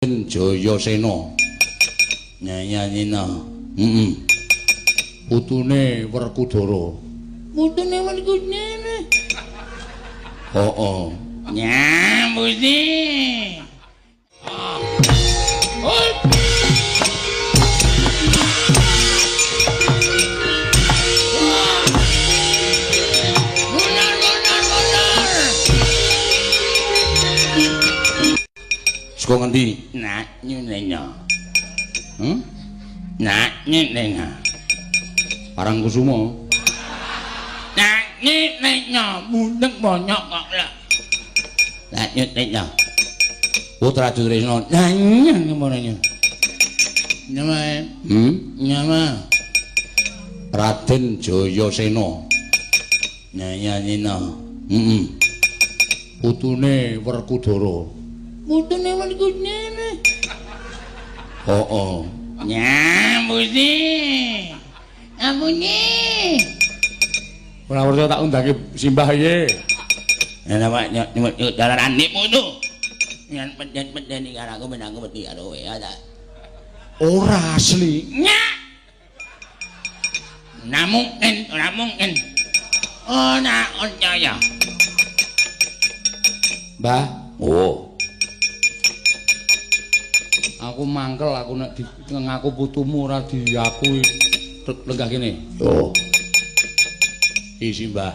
Jayasena nyanyina putune Werkudara. Putune Werkudara. Heeh. Nyambuti. Saka ngendi? Nak nyunenya. Nak nyunenya. Parangkusuma. Nak nyunenya mundeng banyak kok lah. Nak nyunenya. Putra Tresna Nyanyi kemonanya. Nyama. Nyama. Raden Jayasena Nyanyina. Putune Werkudara. Putune Werkudara. Heeh. Nyambuti. Ampuni. Ora percaya tak undangi simbah ye. Ana Pak nyut dalaran niku itu. Yang peden-peden iki karo aku ben aku wedi karo kowe ya ta. Ora asli. Nyak. Ora mungkin. Ora percaya. Mbah, Oh. aku mangkel aku nek ngaku putumu ora diakui lenggah kene. Yo. Isi Mbah.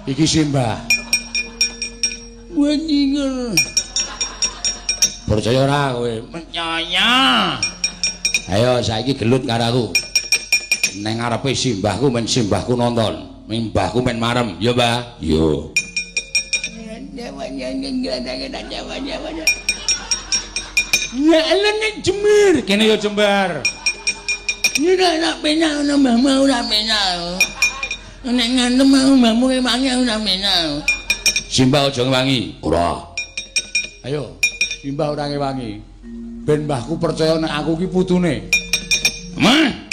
Iki Simbah. Wenjingel. Percaya ora kowe? Percaya. Ayo saiki gelut karo aku. Neng ngarepe simbahku men simbahku nonton, men mbahku men marem, ya Mbah? Yo. Ya elene jemir, kene yo jembar. Ini nak penak ana mbahmu ora penak. Nek ngantem mau mbahmu wangi ora penak. Simbah aja ngewangi. Ora. Ayo, simbah ora ngewangi. Ben mbahku percaya nek aku ki putune. Mah.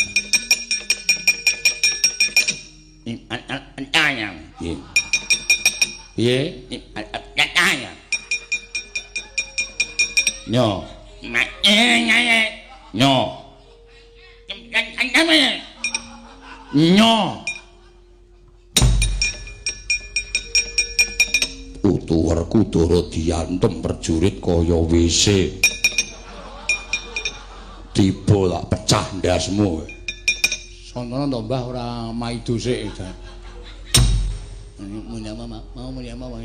Ayam. Piye? Piye? Ayam. Nyo. Mak nyaya. Nyo. Kan Nyo. Putu Werkudara diantem prajurit kaya WC. Tiba tak pecah ndasmu. Sonono to Mbah ora maido sik. Mulia mama, mau mulia mama.